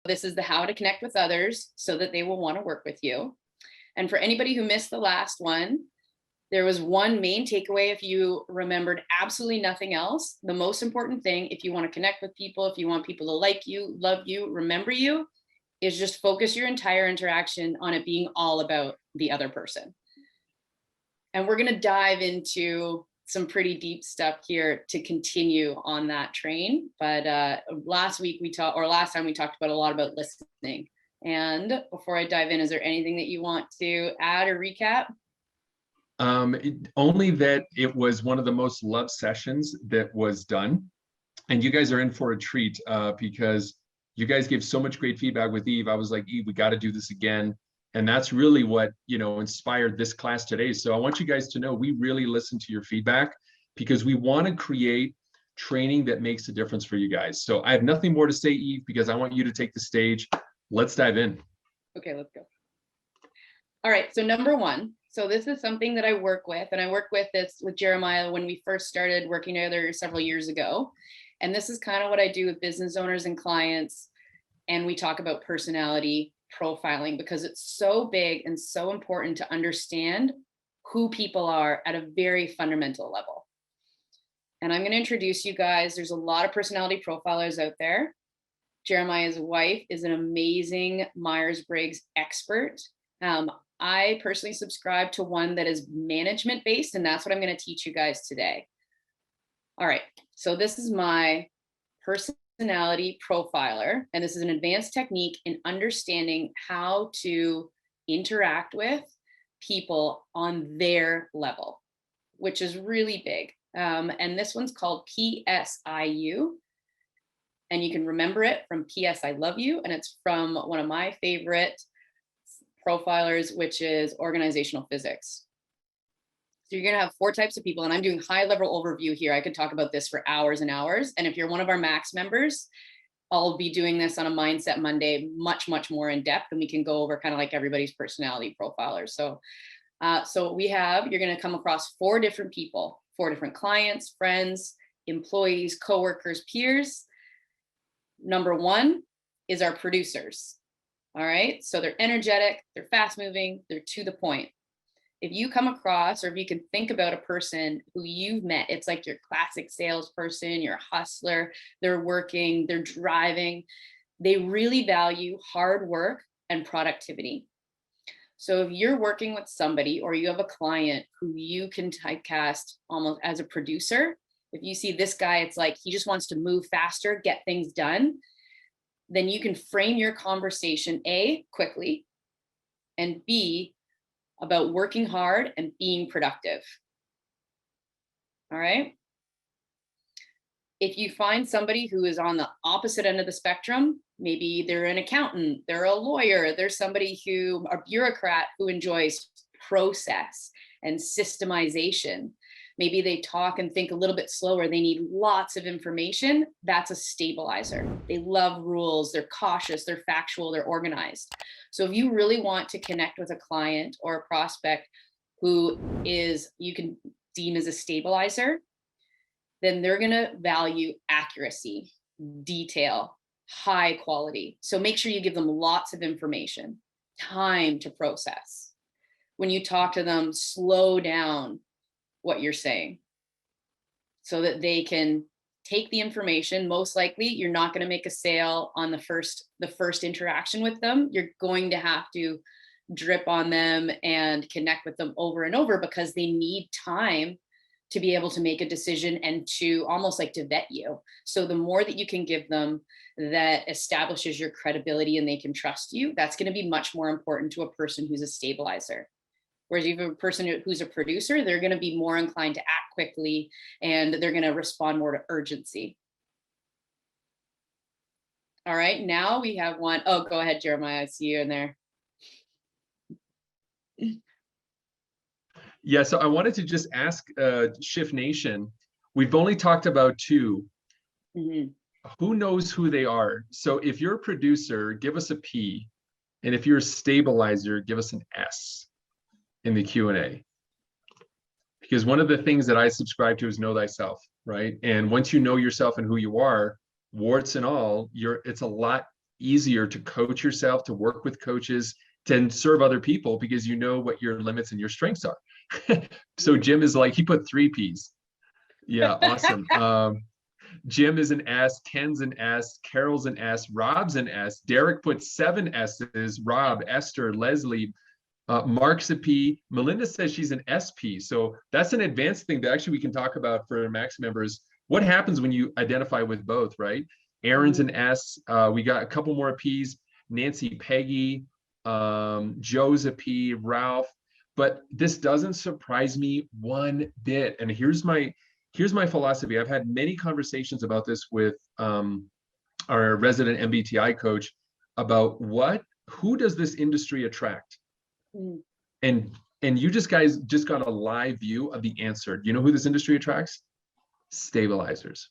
this is the how to connect with others so that they will want to work with you. And for anybody who missed the last one, there was one main takeaway. If you remembered absolutely nothing else, the most important thing, if you want to connect with people, if you want people to like you, love you, remember you, is just focus your entire interaction on it being all about the other person. And we're going to dive into some pretty deep stuff here to continue on that train. But last time we talked about a lot about listening. And before I dive in, is there anything that you want to add or recap? Only that it was one of the most loved sessions that was done. And you guys are in for a treat because you guys gave so much great feedback with Eve. I was like, Eve, we got to do this again. And that's really what, inspired this class today. So I want you guys to know we really listen to your feedback because we want to create training that makes a difference for you guys. So I have nothing more to say, Eve, because I want you to take the stage. Let's dive in. Okay, let's go. All right, so number one. So this is something that I work with, and I worked with this with Jeremiah when we first started working together several years ago. And this is kind of what I do with business owners and clients. And we talk about personality profiling because it's so big and so important to understand who people are at a very fundamental level. And I'm going to introduce you guys. There's a lot of personality profilers out there. Jeremiah's wife is an amazing Myers-Briggs expert. I personally subscribe to one that is management based, and that's what I'm going to teach you guys today. All right, so this is my personality profiler, and this is an advanced technique in understanding how to interact with people on their level, which is really big. And this one's called PSIU. And you can remember it from PS I Love You, and it's from one of my favorite profilers, which is organizational physics. So you're going to have 4 types of people, and I'm doing high level overview here. I could talk about this for hours and hours. And if you're one of our Max members, I'll be doing this on a Mindset Monday, much, much more in depth, and we can go over kind of like everybody's personality profilers. So you're going to come across 4 different people, 4 different clients, friends, employees, coworkers, peers. Number 1 is our producers. All right. So they're energetic, they're fast moving, they're to the point. If you come across, or if you can think about a person who you've met, it's like your classic salesperson, your hustler, they're working, they're driving. They really value hard work and productivity. So if you're working with somebody or you have a client who you can typecast almost as a producer, if you see this guy, it's like he just wants to move faster, get things done, then you can frame your conversation A, quickly, and B, about working hard and being productive. All right. If you find somebody who is on the opposite end of the spectrum, maybe they're an accountant, they're a lawyer, there's somebody a bureaucrat who enjoys process and systemization. Maybe they talk and think a little bit slower. They need lots of information. That's a stabilizer. They love rules. They're cautious. They're factual. They're organized. So if you really want to connect with a client or a prospect who you can deem as a stabilizer, then they're going to value accuracy, detail, high quality. So make sure you give them lots of information, time to process. When you talk to them, slow down what you're saying so that they can take the information. Most likely you're not going to make a sale on the first interaction with them. You're going to have to drip on them and connect with them over and over because they need time to be able to make a decision and to almost like to vet you. So the more that you can give them that establishes your credibility and they can trust you, that's going to be much more important to a person who's a stabilizer. Whereas if you have a person who's a producer, they're going to be more inclined to act quickly and they're going to respond more to urgency. All right, now we have one. Oh, go ahead, Jeremiah. I see you in there. Yeah, so I wanted to just ask Shift Nation, we've only talked about 2. Mm-hmm. Who knows who they are? So if you're a producer, give us a P. And if you're a stabilizer, give us an S in the Q&A. Because one of the things that I subscribe to is know thyself, right? And once you know yourself and who you are, warts and all, it's a lot easier to coach yourself, to work with coaches, to serve other people because you know what your limits and your strengths are. So Jim is like, he put 3 P's. Yeah, awesome. Jim is an S, Ken's an S, Carol's an S, Rob's an S. Derek put 7 S's, Rob, Esther, Leslie, Mark's a P. Melinda says she's an SP. So that's an advanced thing that actually we can talk about for Max members. What happens when you identify with both, right? Aaron's an S. We got a couple more P's. Nancy, Peggy, Joe's a P, Ralph. But this doesn't surprise me one bit. And here's my philosophy. I've had many conversations about this with our resident MBTI coach about who does this industry attract? And you guys just got a live view of the answer. You know who this industry attracts? Stabilizers.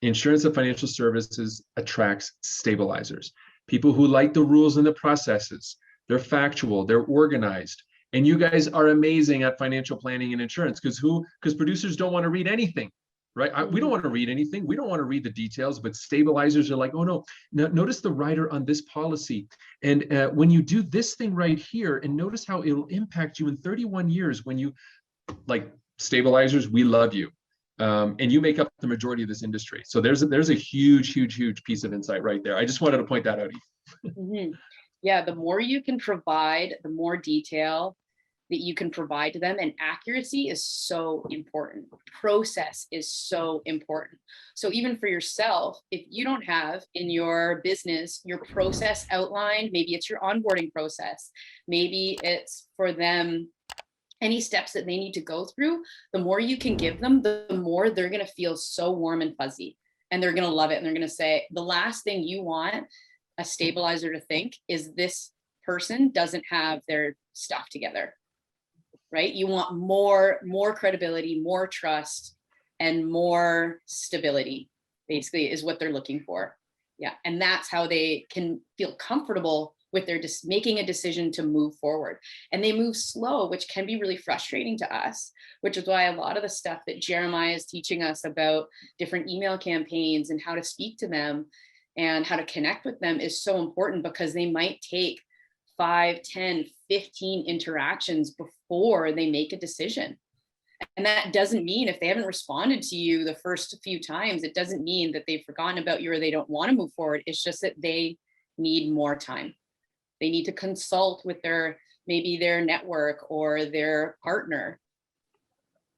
Insurance and financial services attracts stabilizers. People who like the rules and the processes. They're factual, they're organized. And you guys are amazing at financial planning and insurance because producers don't want to read anything, right? We don't want to read anything. We don't want to read the details, but stabilizers are like, oh no, notice the rider on this policy. And when you do this thing right here, and notice how it'll impact you in 31 years when you, like stabilizers, we love you. And you make up the majority of this industry. So there's a huge piece of insight right there. I just wanted to point that out. Yeah, the more you can provide, the more detail that you can provide to them, and accuracy is so important. Process is so important. So even for yourself, if you don't have in your business your process outlined, maybe it's your onboarding process, maybe it's for them any steps that they need to go through, the more you can give them, the more they're going to feel so warm and fuzzy, and they're going to love it. And they're going to say, the last thing you want a stabilizer to think is this person doesn't have their stuff together, right? You want more credibility, more trust, and more stability, basically, is what they're looking for. Yeah. And that's how they can feel comfortable with their making a decision to move forward. And they move slow, which can be really frustrating to us, which is why a lot of the stuff that Jeremiah is teaching us about different email campaigns and how to speak to them and how to connect with them is so important, because they might take 5, 10, 15 interactions before they make a decision. And that doesn't mean if they haven't responded to you the first few times, it doesn't mean that they've forgotten about you or they don't want to move forward. It's just that they need more time. They need to consult with maybe their network or their partner.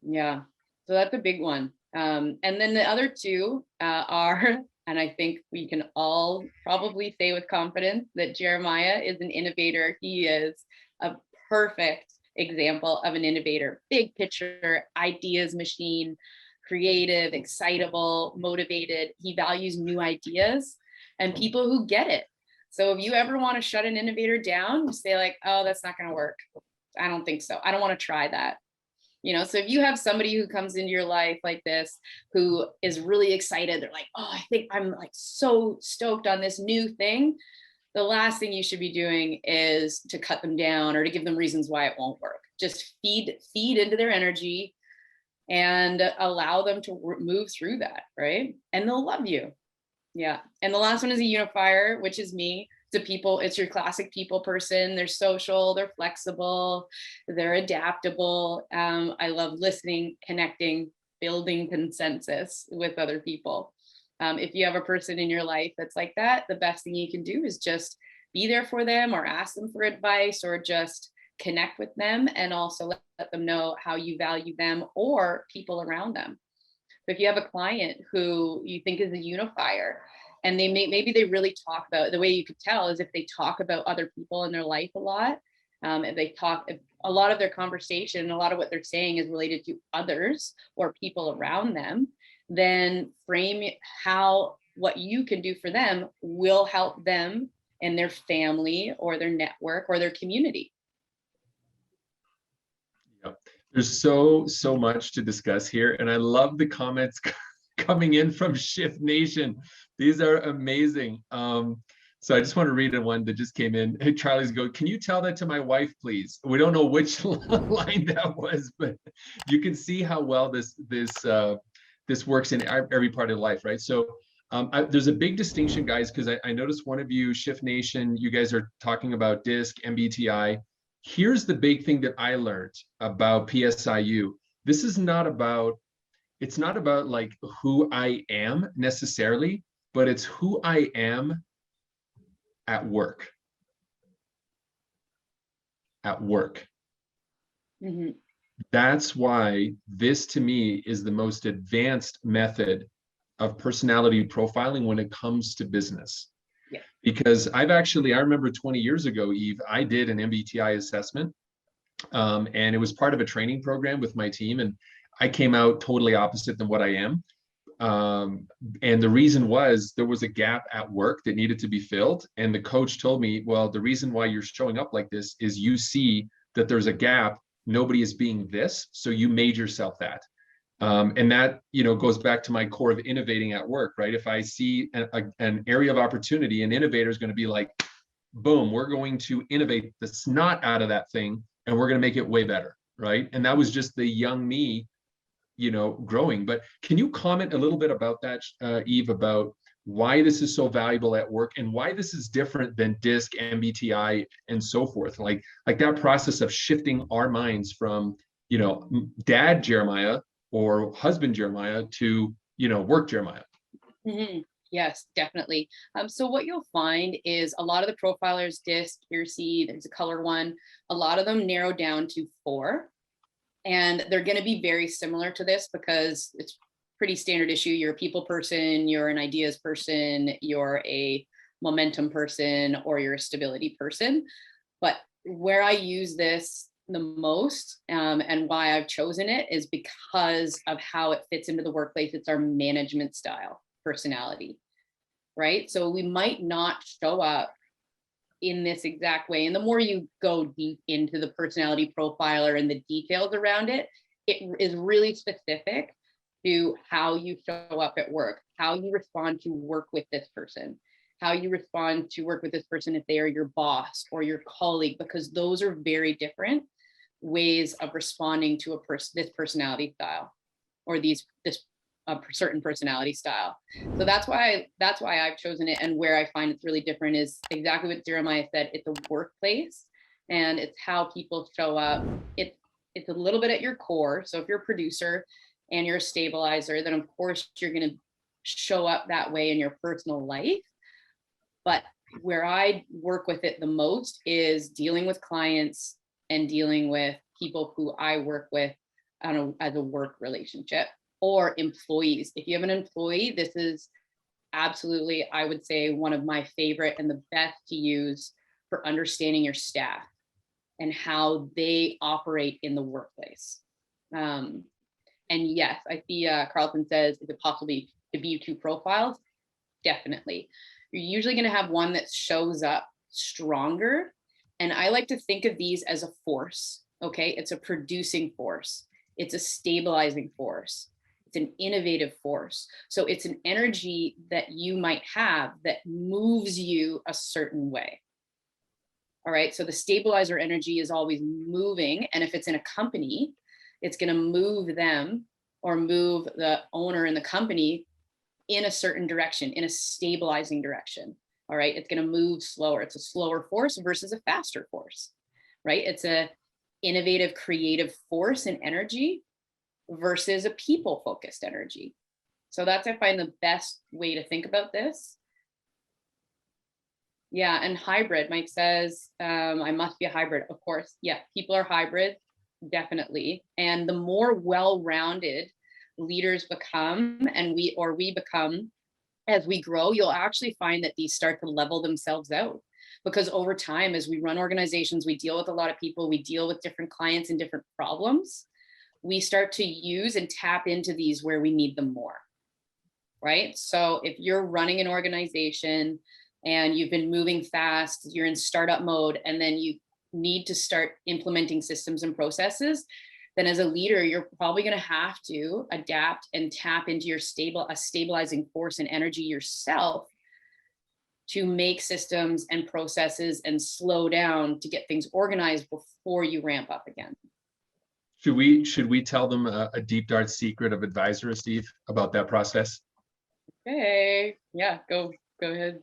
Yeah, so that's a big one. And then the other 2 are, and I think we can all probably say with confidence that Jeremiah is an innovator. He is a perfect example of an innovator. Big picture, ideas machine, creative, excitable, motivated. He values new ideas and people who get it. So if you ever want to shut an innovator down, say like, oh, that's not going to work. I don't think so. I don't want to try that. So if you have somebody who comes into your life like this, who is really excited, they're like, oh, I think I'm like so stoked on this new thing. The last thing you should be doing is to cut them down or to give them reasons why it won't work. Just feed into their energy and allow them to move through that, right? And they'll love you. Yeah. And the last one is a unifier, which is me. It's your classic people person. They're social, they're flexible, they're adaptable. I love listening, connecting, building consensus with other people. If you have a person in your life that's like that, the best thing you can do is just be there for them or ask them for advice or just connect with them, and also let them know how you value them or people around them. But if you have a client who you think is a unifier, and maybe they really talk about, the way you could tell is if they talk about other people in their life a lot, if a lot of their conversation, a lot of what they're saying is related to others or people around them, then frame what you can do for them will help them and their family or their network or their community. Yep. There's so much to discuss here, and I love the comments coming in from Shift Nation. These are amazing. So I just want to read one that just came in. Hey, Charlie's go, can you tell that to my wife, please? We don't know which line that was, but you can see how well this works in every part of life, right? So There's a big distinction, guys, because I noticed one of you, Shift Nation, you guys are talking about DISC, MBTI. Here's the big thing that I learned about PSIU. This is not about, it's not about like who I am necessarily, but it's who I am at work. At work. Mm-hmm. That's why this to me is the most advanced method of personality profiling when it comes to business. Yeah. Because I remember 20 years ago, Eve, I did an MBTI assessment, and it was part of a training program with my team, and I came out totally opposite than what I am. And the reason was there was a gap at work that needed to be filled. And the coach told me, well, the reason why you're showing up like this is you see that there's a gap. Nobody is being this. So you made yourself that. And that, goes back to my core of innovating at work, right? If I see an area of opportunity, an innovator is going to be like, boom, we're going to innovate the snot out of that thing and we're going to make it way better, right? And that was just the young me, growing. But can you comment a little bit about that, Eve, about why this is so valuable at work and why this is different than DISC, MBTI, and so forth? Like that process of shifting our minds from, dad Jeremiah or husband Jeremiah to, work Jeremiah. Mm-hmm. Yes, definitely. So what you'll find is a lot of the profilers, DISC, PSIU, there's a color one, a lot of them narrow down to 4. And they're going to be very similar to this because it's pretty standard issue. You're a people person, you're an ideas person, you're a momentum person, or you're a stability person. But where I use this the most, and why I've chosen it, is because of how it fits into the workplace. It's our management style personality, right? So we might not show up in this exact way. And the more you go deep into the personality profiler and the details around it, it is really specific to how you show up at work, how you respond to work with this person, how you respond to work with this person if they are your boss or your colleague, because those are very different ways of responding to this personality style or this certain personality style. So that's why I've chosen it. And where I find it's really different is exactly what Jeremiah said. It's a workplace and it's how people show up. It's a little bit at your core. So if you're a producer and you're a stabilizer, then of course you're going to show up that way in your personal life. But where I work with it the most is dealing with clients and dealing with people who I work with as a work relationship, or employees. If you have an employee, this is absolutely, I would say, one of my favorite and the best to use for understanding your staff and how they operate in the workplace. And yes, I see Carlton says, is it possible to view 2 profiles? Definitely. You're usually going to have one that shows up stronger. And I like to think of these as a force. Okay. It's a producing force. It's a stabilizing force. It's an innovative force. So it's an energy that you might have that moves you a certain way. All right. So the stabilizer energy is always moving. And if it's in a company, it's going to move them or move the owner in the company in a certain direction, in a stabilizing direction. All right. It's going to move slower. It's a slower force versus a faster force, right? It's a innovative, creative force and energy versus a people focused energy. So that's, I find, the best way to think about this. Yeah. And hybrid, Mike says, I must be a hybrid. Of course. Yeah. People are hybrid. Definitely. And the more well-rounded leaders become and we become as we grow, you'll actually find that these start to level themselves out, because over time, as we run organizations, we deal with a lot of people, we deal with different clients and different problems. We start to use and tap into these where we need them more, right? So if you're running an organization and you've been moving fast, you're in startup mode, and then you need to start implementing systems and processes, then as a leader, you're probably going to have to adapt and tap into your stabilizing force and energy yourself to make systems and processes and slow down to get things organized before you ramp up again. Should we tell them a deep dark secret of Advisorist, Steve, about that process? Okay. Yeah, go ahead.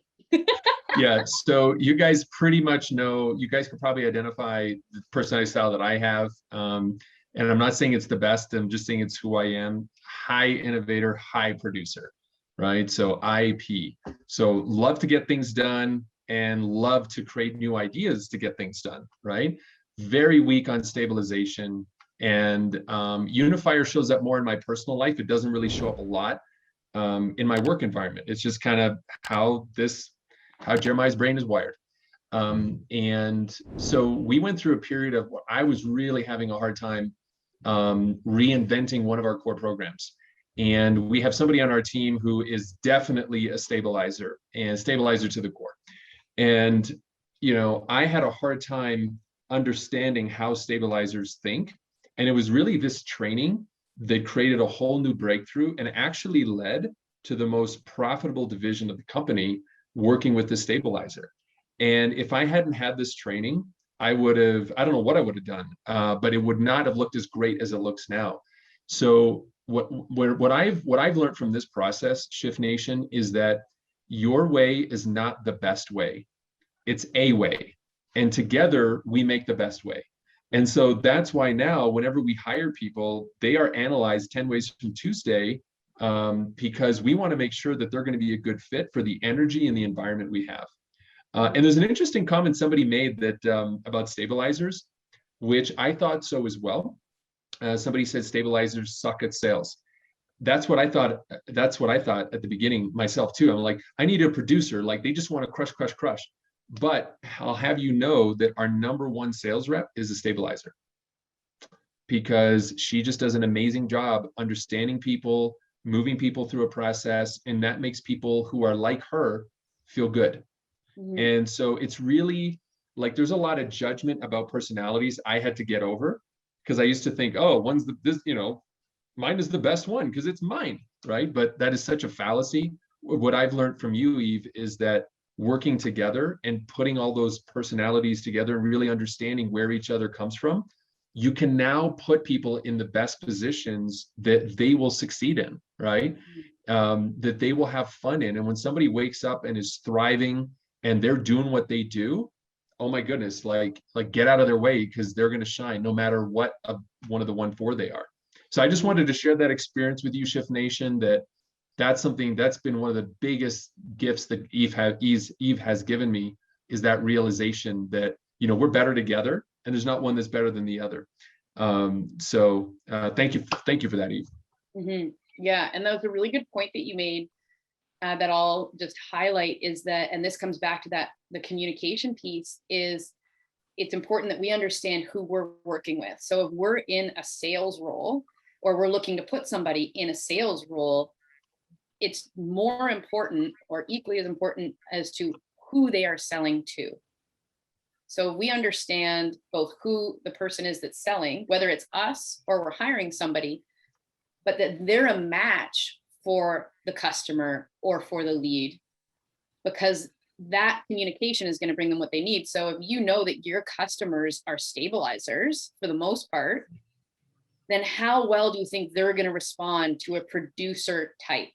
Yeah, so you guys pretty much know, you guys could probably identify the personality style that I have. And I'm not saying it's the best, I'm just saying it's who I am. High innovator, high producer, right? So IP. So love to get things done and love to create new ideas to get things done, right? Very weak on stabilization. And Unifier shows up more in my personal life. It doesn't really show up a lot in my work environment. It's just kind of how Jeremiah's brain is wired. And so we went through a period of what I was really having a hard time reinventing one of our core programs. And we have somebody on our team who is definitely a stabilizer and stabilizer to the core. And, you know, I had a hard time understanding how stabilizers think. And it was really this training that created a whole new breakthrough and actually led to the most profitable division of the company working with the stabilizer. And if I hadn't had this training, I would have, I don't know what I would have done, but it would not have looked as great as it looks now. So what I've learned from this process, Shift Nation, is that your way is not the best way. It's a way. And together we make the best way. And so that's why now, whenever we hire people, they are analyzed 10 ways from Tuesday, because we want to make sure that they're going to be a good fit for the energy and the environment we have. And there's an interesting comment somebody made that about stabilizers, which I thought so as well. Somebody said stabilizers suck at sales. That's what I thought. That's what I thought at the beginning myself too. I'm like, I need a producer. Like they just want to crush, crush, crush. But I'll have you know that our number one sales rep is a stabilizer, because she just does an amazing job understanding people, moving people through a process, and that makes people who are like her feel good. Mhm. And so it's really like there's a lot of judgment about personalities I had to get over, because I used to think, oh, one's mine is the best one because it's mine, right? But that is such a fallacy. What I've learned from you, Eve, is that working together and putting all those personalities together and really understanding where each other comes from, you can now put people in the best positions that they will succeed in, right? That they will have fun in. And when somebody wakes up and is thriving and they're doing what they do, oh my goodness, like get out of their way, because they're going to shine no matter what one of the 1-4 they are. So I just wanted to share that experience with you, Shift Nation, that's something that's been one of the biggest gifts that Eve has given me, is that realization that, you know, we're better together and there's not one that's better than the other. So thank you for that, Eve. Mm-hmm. Yeah, and that was a really good point that you made, that I'll just highlight, is that, and this comes back to that, the communication piece, is it's important that we understand who we're working with. So if we're in a sales role, or we're looking to put somebody in a sales role, it's more important, or equally as important, as to who they are selling to. So we understand both who the person is that's selling, whether it's us or we're hiring somebody, but that they're a match for the customer or for the lead, because that communication is going to bring them what they need. So if you know that your customers are stabilizers for the most part, then how well do you think they're going to respond to a producer type?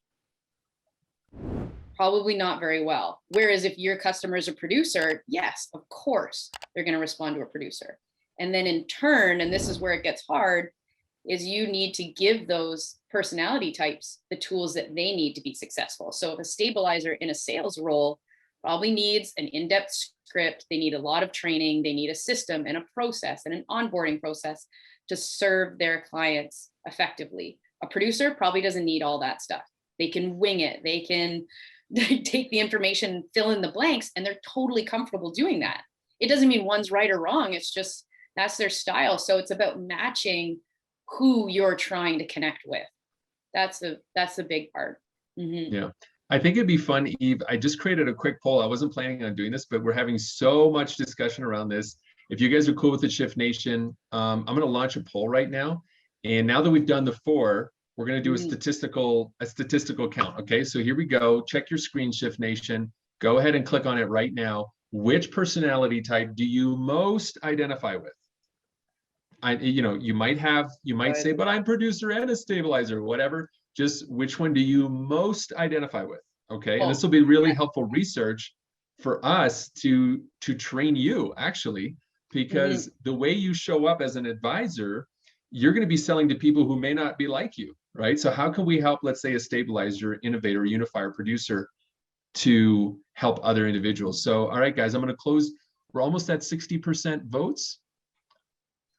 Probably not very well. Whereas if your customer is a producer, yes, of course, they're going to respond to a producer. And then in turn, and this is where it gets hard, is you need to give those personality types the tools that they need to be successful. So if a stabilizer in a sales role probably needs an in-depth script, they need a lot of training, they need a system and a process and an onboarding process to serve their clients effectively. A producer probably doesn't need all that stuff. They can wing it. They can take the information, fill in the blanks, and they're totally comfortable doing that. It doesn't mean one's right or wrong. It's just, that's their style. So it's about matching who you're trying to connect with. That's the big part. Mm-hmm. Yeah. I think it'd be fun, Eve. I just created a quick poll. I wasn't planning on doing this, but we're having so much discussion around this. If you guys are cool with the Shift Nation, I'm going to launch a poll right now. And now that we've done the 4, we're going to do a statistical count. Okay, so here we go. Check your screen, Shift Nation. Go ahead and click on it right now. Which personality type do you most identify with? You might say, but I'm producer and a stabilizer, whatever. just which one do you most identify with? Okay, and this Oh, will be really helpful research for us to train you actually, because the way you show up as an advisor, you're going to be selling to people who may not be like you, right? So how can we help, let's say, a stabilizer, innovator, unifier, producer to help other individuals? So, all right, guys, I'm going to close. We're almost at 60% votes.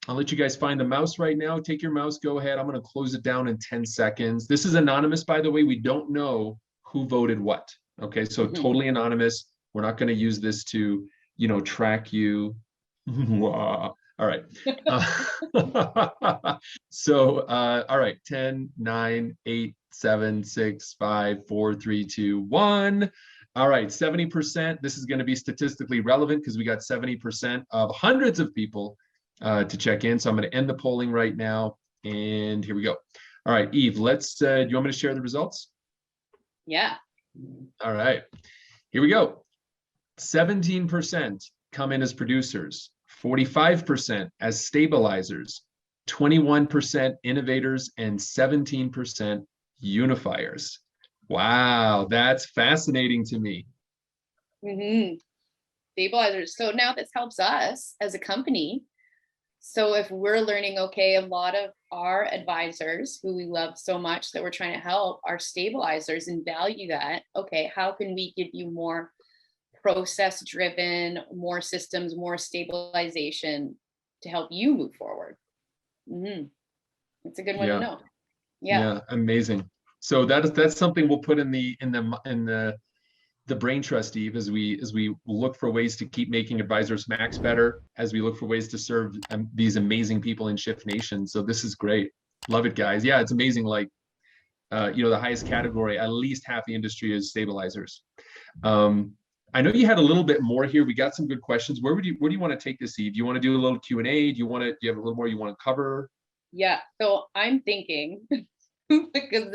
I'll let you guys find the mouse right now. Take your mouse, go ahead. I'm going to close it down in 10 seconds. This is anonymous, by the way. We don't know who voted what. Okay, so totally anonymous. We're not going to use this to, track you. All right. So, all right, 10, 9, 8, 7, 6, 5, 4, 3, 2, 1. All right, 70%. This is going to be statistically relevant because we got 70% of hundreds of people to check in. So I'm going to end the polling right now. And here we go. All right, Eve, do you want me to share the results? Yeah. All right, here we go. 17% come in as producers, 45% as stabilizers, 21% innovators, and 17% unifiers. Wow, that's fascinating to me. Stabilizers. So now this helps us as a company. So if we're learning, okay, a lot of our advisors who we love so much that we're trying to help are stabilizers and value that, okay, how can we give you more process driven, more systems, more stabilization to help you move forward? It's a good one to know. Yeah, amazing. So that's something we'll put in the brain trust, Eve, as we look for ways to keep making Advisors Max better, as we look for ways to serve these amazing people in Shift Nation. So this is great. Love it, guys. Yeah, it's amazing. Like, the highest category, at least half the industry is stabilizers. I know you had a little bit more here. We got some good questions. Where do you want to take this, Eve? Do you want to do a little Q&A? Do you have a little more you want to cover? Yeah. So I'm thinking, because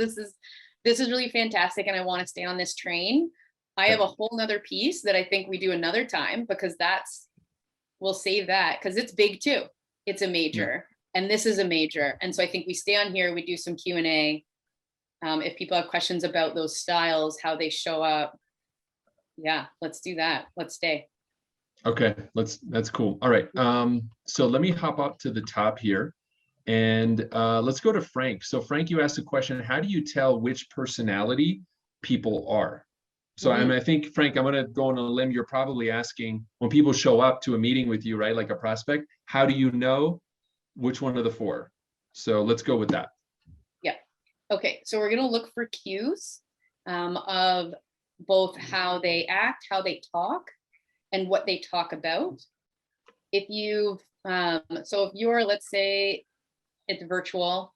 this is really fantastic and I want to stay on this train. I have a whole nother piece that I think we do another time, because we'll save that because it's big too. It's a major and this is a major. And so I think we stay on here, we do some Q&A. If people have questions about those styles, how they show up. Yeah, let's do that. Let's stay. Okay, that's cool. All right. So let me hop up to the top here and let's go to Frank. So Frank, you asked a question, how do you tell which personality people are? So I think, Frank, I'm going to go on a limb. You're probably asking, when people show up to a meeting with you, right, like a prospect, how do you know which one of the four? So let's go with that. Yeah. Okay. So we're going to look for cues of both how they act, how they talk, and what they talk about. If you're, let's say it's virtual,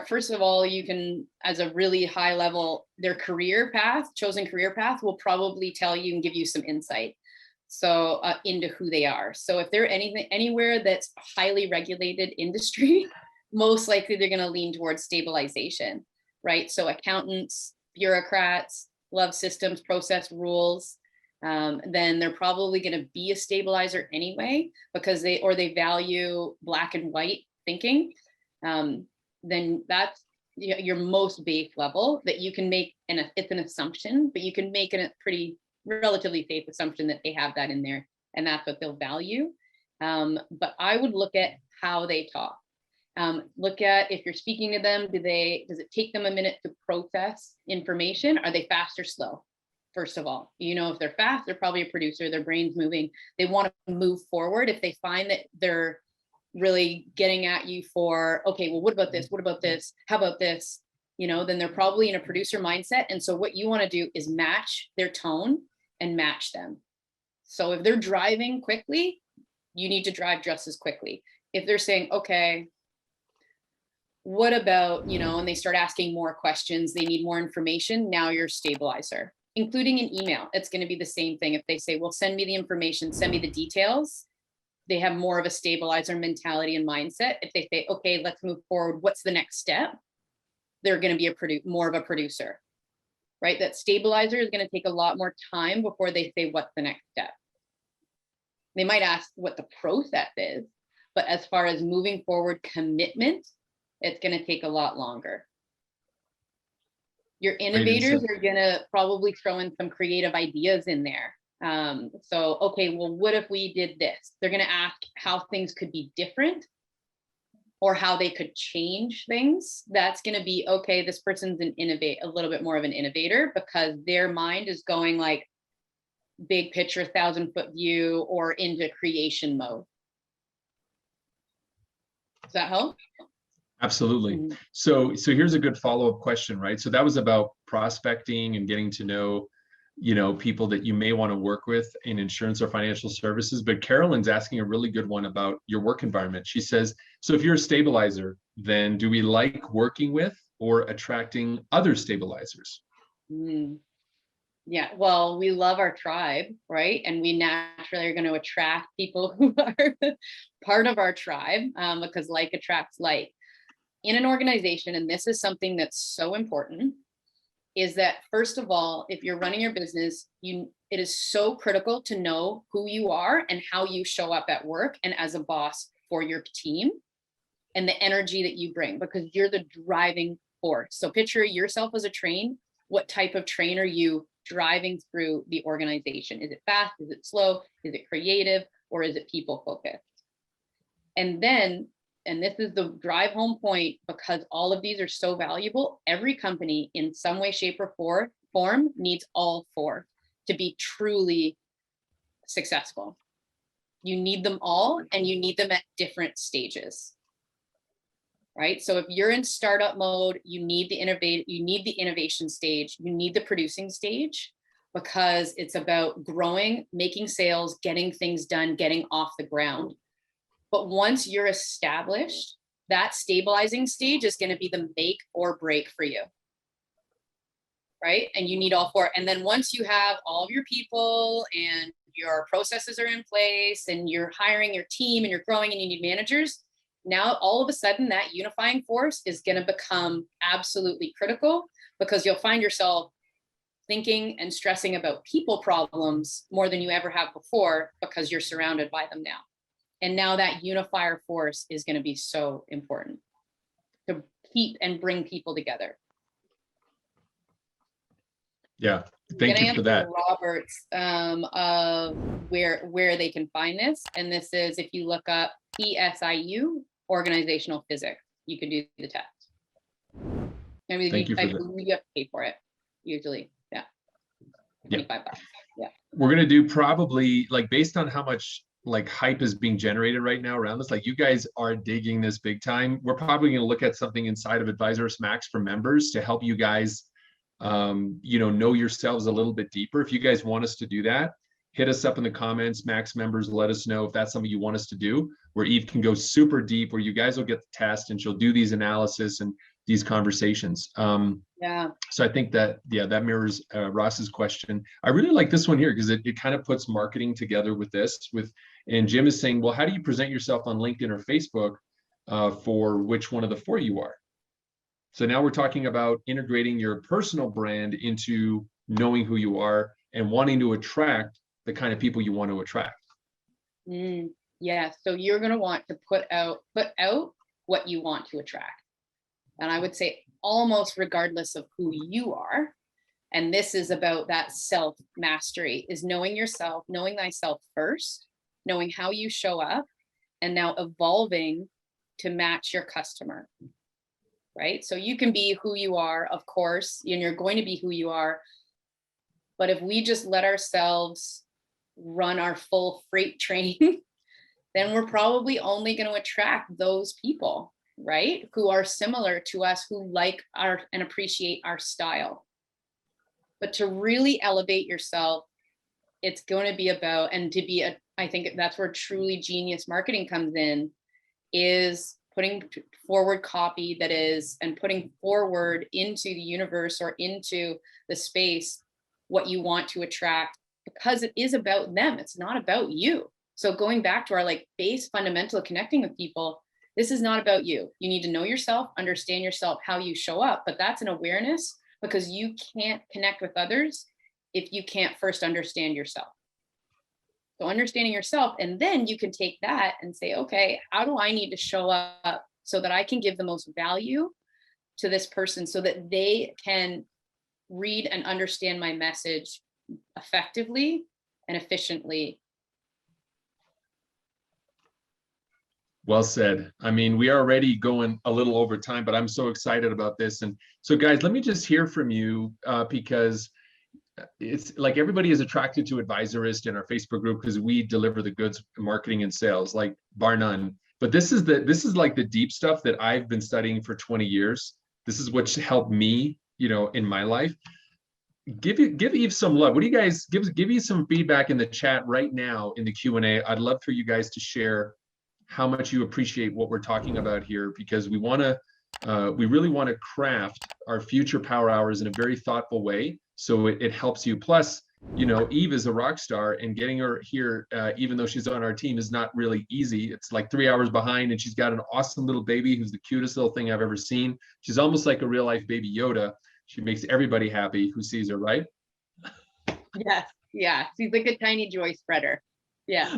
first of all, you can, as a really high level, their chosen career path will probably tell you and give you some insight. So into who they are. So if they're anywhere that's highly regulated industry, most likely they're going to lean towards stabilization, right? So accountants, bureaucrats, love systems, process, rules, then they're probably going to be a stabilizer anyway, because they value black and white thinking. Then that's your most base level that you can make, and it's an assumption, but you can make a pretty relatively safe assumption that they have that in there, and that's what they'll value. But I would look at how they talk. Look at, if you're speaking to them, does it take them a minute to process information? Are they fast or slow? First of all, if they're fast, they're probably a producer, their brain's moving. They want to move forward. If they find that they're really getting at you for, okay, well, what about this? What about this? How about this? Then they're probably in a producer mindset. And so what you want to do is match their tone and match them. So if they're driving quickly, you need to drive just as quickly. If they're saying, okay, what about, and they start asking more questions, they need more information, now you're a stabilizer. Including an email, it's going to be the same thing. If they say, well, send me the information, send me the details, they have more of a stabilizer mentality and mindset. If they say, okay, let's move forward, what's the next step? They're going to be more of a producer, right? That stabilizer is going to take a lot more time before they say, what's the next step? They might ask what the process is, but as far as moving forward commitment, it's going to take a lot longer. Your innovators are gonna probably throw in some creative ideas in there. So, okay, well, what if we did this? They're gonna ask how things could be different or how they could change things. That's gonna be, okay, this person's a little bit more of an innovator because their mind is going like big picture, 1,000-foot view or into creation mode. Does that help? Absolutely. So here's a good follow-up question, right? So that was about prospecting and getting to know, people that you may want to work with in insurance or financial services. But Carolyn's asking a really good one about your work environment. She says, so if you're a stabilizer, then do we like working with or attracting other stabilizers? Yeah, well, we love our tribe, right? And we naturally are going to attract people who are part of our tribe, because like attracts like. In an organization, and this is something that's so important, is that first of all, if you're running your business, it is so critical to know who you are and how you show up at work and as a boss for your team and the energy that you bring, because you're the driving force. So picture yourself as a train. What type of train are you driving through the organization? Is it fast? Is it slow? Is it creative? Or is it people focused? And then, and this is the drive home point, because all of these are so valuable, every company in some way, shape, or form needs all four to be truly successful. You need them all, and you need them at different stages. Right? So if you're in startup mode, you need the innovation stage, you need the producing stage, because it's about growing, making sales, getting things done, getting off the ground. But once you're established, that stabilizing stage is going to be the make or break for you. Right? And you need all four. And then once you have all of your people and your processes are in place and you're hiring your team and you're growing and you need managers, now all of a sudden that unifying force is going to become absolutely critical, because you'll find yourself thinking and stressing about people problems more than you ever have before, because you're surrounded by them now. And now that unifier force is going to be so important to keep and bring people together. Yeah, thank you for that. Robert's of where they can find this, and this is if you look up PSIU organizational physics, you can do the test. I mean, you have to pay for it usually. Yeah, $25. Yeah, we're gonna do probably, like, based on how much like hype is being generated right now around this, like you guys are digging this big time. We're probably going to look at something inside of Advisorist Max for members to help you guys, know yourselves a little bit deeper. If you guys want us to do that, hit us up in the comments, Max members, let us know if that's something you want us to do, where Eve can go super deep, where you guys will get the test and she'll do these analysis and these conversations. Yeah. So I think that, that mirrors Ross's question. I really like this one here because it kind of puts marketing together with this. And Jim is saying, well, how do you present yourself on LinkedIn or Facebook for which one of the four you are? So now we're talking about integrating your personal brand into knowing who you are and wanting to attract the kind of people you want to attract. Yeah. So you're going to want to put out what you want to attract. And I would say almost regardless of who you are. And this is about that self mastery, is knowing yourself, knowing thyself first, knowing how you show up, and now evolving to match your customer. Right? So you can be who you are, of course, and you're going to be who you are. But if we just let ourselves run our full freight train, then we're probably only going to attract those people, right, who are similar to us, who like our and appreciate our style. But to really elevate yourself, it's going to be about, and to be I think that's where truly genius marketing comes in, is putting forward copy that is, and putting forward into the universe or into the space what you want to attract, because it is about them. It's not about you. So going back to our base fundamental connecting with people, this is not about you. You need to know yourself, understand yourself, how you show up, but that's an awareness, because you can't connect with others if you can't first understand yourself. So understanding yourself, and then you can take that and say, okay, how do I need to show up so that I can give the most value to this person so that they can read and understand my message effectively and efficiently. Well said. I mean, we are already going a little over time, but I'm so excited about this. And so, guys, let me just hear from you because it's like everybody is attracted to Advisorist in our Facebook group because we deliver the goods, marketing, and sales, like bar none. But this is like the deep stuff that I've been studying for 20 years. This is what's helped me, in my life. Give Eve some love. What do you guys give you some feedback in the chat right now in the Q&A? I'd love for you guys to share how much you appreciate what we're talking about here, because we really want to craft our future power hours in a very thoughtful way, so it helps you. Plus, Eve is a rock star, and getting her here, even though she's on our team, is not really easy. It's like 3 hours behind, and she's got an awesome little baby who's the cutest little thing I've ever seen. She's almost like a real life baby Yoda. She makes everybody happy who sees her, right? Yes, yeah, she's like a tiny joy spreader. Yeah.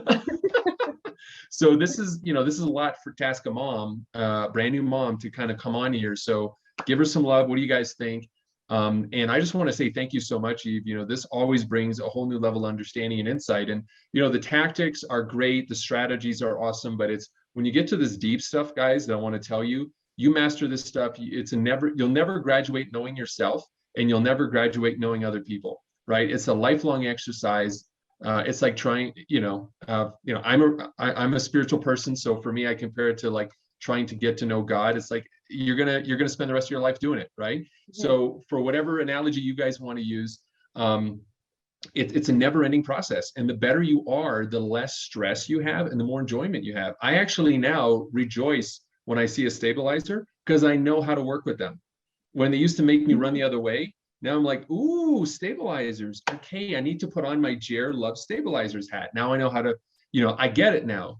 So this is a lot to ask a mom, brand new mom, to kind of come on here. So give her some love. What do you guys think? And I just want to say thank you so much, Eve. This always brings a whole new level of understanding and insight. And, the tactics are great. The strategies are awesome. But it's when you get to this deep stuff, guys, that I want to tell you, you master this stuff. You'll never graduate knowing yourself, and you'll never graduate knowing other people, right? It's a lifelong exercise. It's like trying, I'm a spiritual person. So for me, I compare it to like trying to get to know God. It's like, you're going to spend the rest of your life doing it. Right. Mm-hmm. So for whatever analogy you guys want to use, it's a never ending process. And the better you are, the less stress you have and the more enjoyment you have. I actually now rejoice when I see a stabilizer, because I know how to work with them. When they used to make me run the other way, now I'm like, ooh, stabilizers. Okay, I need to put on my Jer Love Stabilizers hat. Now I know how to, I get it now.